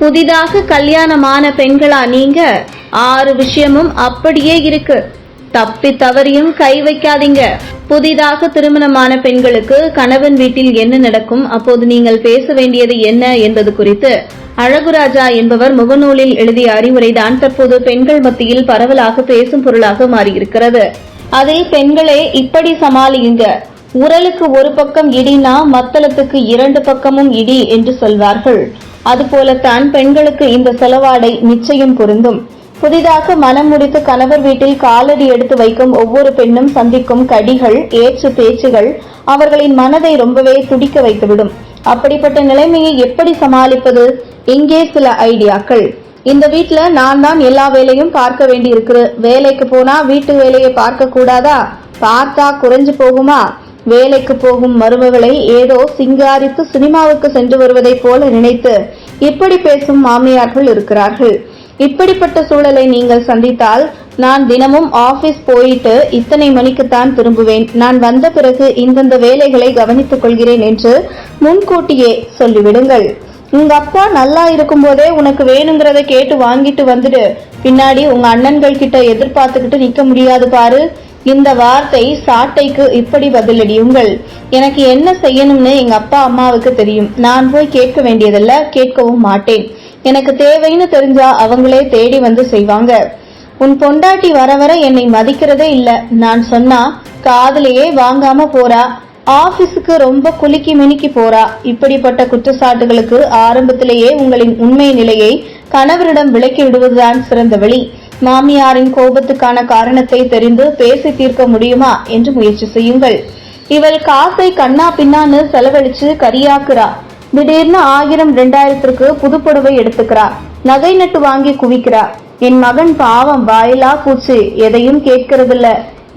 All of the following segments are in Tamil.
புதிதாக கல்யாணமான பெண்களா நீங்க? 6 விஷயமும் அப்படியே இருக்கு. தப்பி தவறியும் கை வைக்காதீங்க. புதிதாக திருமணமான பெண்களுக்கு கணவன் வீட்டில் என்ன நடக்கும், அப்போது நீங்கள் பேச வேண்டியது என்ன என்பது குறித்து அழகுராஜா என்பவர் முகநூலில் எழுதிய அறிவுரைதான் தற்போது பெண்கள் மத்தியில் பரவலாக பேசும் பொருளாக மாறியிருக்கிறது. அதில் பெண்களே இப்படி சமாளியுங்க, உரலுக்கு ஒரு பக்கம் இடினா மத்தளத்துக்கு 2 பக்கமும் இடி என்று சொல்வார்கள். அதுபோலத்தான் பெண்களுக்கு இந்த செலவாடை நிச்சயம் பொருந்தும். புதிதாக மனம் முடித்து கணவர் வீட்டில் காலடி எடுத்து வைக்கும் ஒவ்வொரு பெண்ணும் சந்திக்கும் கடிகள், ஏற்று பேச்சுகள் அவர்களின் மனதை ரொம்பவே துடிக்க வைத்துவிடும். அப்படிப்பட்ட நிலைமையை எப்படி சமாளிப்பது? இங்கே சில ஐடியாக்கள். இந்த வீட்டுல நான் தான் எல்லா வேலையும் பார்க்க வேண்டி இருக்கு. வேலைக்கு போனா வீட்டு வேலையை பார்க்க கூடாதா? பார்த்தா குறைஞ்சு போகுமா? வேலைக்கு போகும் மருமகளை ஏதோ சிங்காரித்து சினிமாவுக்கு சென்று வருவதை போல நினைத்து இப்படி பேசும் மாமியார்கள் இருக்கிறார்கள். இப்படிப்பட்ட சூழலை நீங்கள் சந்தித்தால், நான் தினமும் ஆபீஸ் போயிட்டு இத்தனை மணிக்குத்தான் திரும்புவேன், நான் வந்த பிறகு இந்தந்த வேலைகளை கவனித்துக் கொள்கிறேன் என்று முன்கூட்டியே சொல்லிவிடுங்கள். உங்க அப்பா நல்லா இருக்கும் போதே உனக்கு வேணுங்கிறத கேட்டு வாங்கிட்டு வந்துடு, பின்னாடி உங்க அண்ணன்கள் கிட்ட எதிர்பார்த்துக்கிட்டு நிக்க முடியாது பாரு. இந்த வார்த்தை சாட்டைக்கு இப்படி பதிலடியுங்கள். எனக்கு என்ன செய்யணும்னு எங்க அப்பா அம்மாவுக்கு தெரியும். நான் போய் கேட்க வேண்டியதில்ல, கேட்கவும் மாட்டேன். எனக்கு தேவைன்னு தெரிஞ்சா அவங்களே தேடி வந்து செய்வாங்க. உன் பொண்டாட்டி வர வர என்னை மதிக்கிறதே இல்ல, நான் சொன்னா காதலையே வாங்காம போறா, ஆபீஸுக்கு ரொம்ப குலுக்கி மினுக்கி போறா. இப்படிப்பட்ட குற்றச்சாட்டுகளுக்கு ஆரம்பத்திலேயே உங்களின் உண்மை நிலையை கணவரிடம் விலக்கி விடுவதுதான் சிறந்த வழி. மாமியாரின் கோபத்துக்கான காரணத்தை தெரிந்து பேசி தீர்க்க முடியுமா என்று முயற்சி செய்யுங்கள். இவள் காசை கண்ணா பின்னான்னு செலவழிச்சு கரியாக்குறா, திடீர்னு 1000 2000க்கு புதுப்புடவை எடுத்துக்கிறா, நகை நட்டு வாங்கி குவிக்கிறா. என் மகன் பாவம் வாயிலா பூச்சி, எதையும் கேட்கறதில்ல.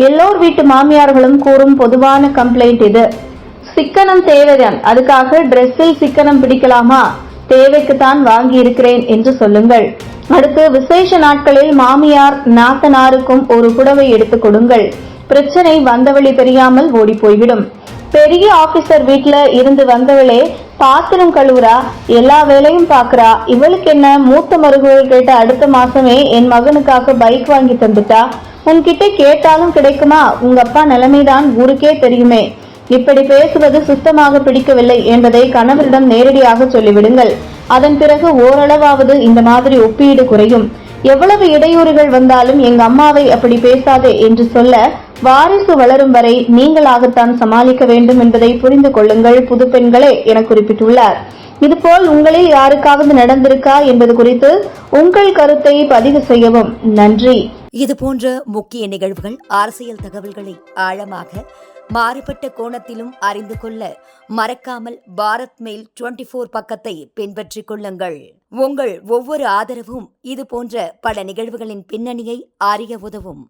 எல்லோர் வீட்டு மாமியார்களும் கூறும் பொதுவான கம்ப்ளைண்ட் இது. சிக்கனம் தேவைதான், அதுக்காக டிரெஸ்ஸில் சிக்கனம் பிடிக்கலாமா? தேவைக்குத்தான் வாங்கி இருக்கிறேன் என்று சொல்லுங்கள். அடுத்து, விசேஷ நாட்களில் மாமியார் நாத்தனாருக்கும் ஒரு புடவை எடுத்துக் கொடுங்கள். பிரச்சனை வந்தவழி தெரியாமல் ஓடி போய்விடும். பெரிய ஆபீசர் வீட்டுல இருந்து வந்தவளே பாத்திரம் கழுவுறா, எல்லா வேலையும் பாக்குறா, இவளுக்கு என்ன? மூத்த மருமகள் கேட்ட அடுத்த மாசமே என் மகனுக்காக பைக் வாங்கி தந்துட்டா. உன்கிட்ட கேட்டாலும் கிடைக்குமா? உங்க அப்பா நிலைமைதான் ஊருக்கே தெரியுமே. இப்படி பேசுவது சுத்தமாக பிடிக்கவில்லை என்பதை கணவரிடம் நேரடியாக சொல்லிவிடுங்கள். அதன் பிறகு ஓரளவாவது இந்த மாதிரி ஒப்பீடு குறையும். எவ்வளவு இடையூறுகள் வந்தாலும் எங்க அம்மாவை அப்படி பேசாதே என்று சொல்ல வாரிசு வளரும் வரை நீங்களாகத்தான் சமாளிக்க வேண்டும் என்பதை புரிந்து கொள்ளுங்கள் புது பெண்களே என குறிப்பிட்டுள்ளார். இதுபோல் உங்களில் யாருக்காவது நடந்திருக்கா என்பது குறித்து உங்கள் கருத்தை பதிவு செய்யவும். நன்றி. இதுபோன்ற முக்கிய நிகழ்வுகள், அரசியல் தகவல்களை ஆழமாக மாறுபட்ட கோணத்திலும் அறிந்து கொள்ள மறக்காமல் பாரத் மெயில் 24 பக்கத்தை பின்பற்றிக் கொள்ளுங்கள். உங்கள் ஒவ்வொரு ஆதரவும் இதுபோன்ற பல நிகழ்வுகளின் பின்னணியை அறிய உதவும்.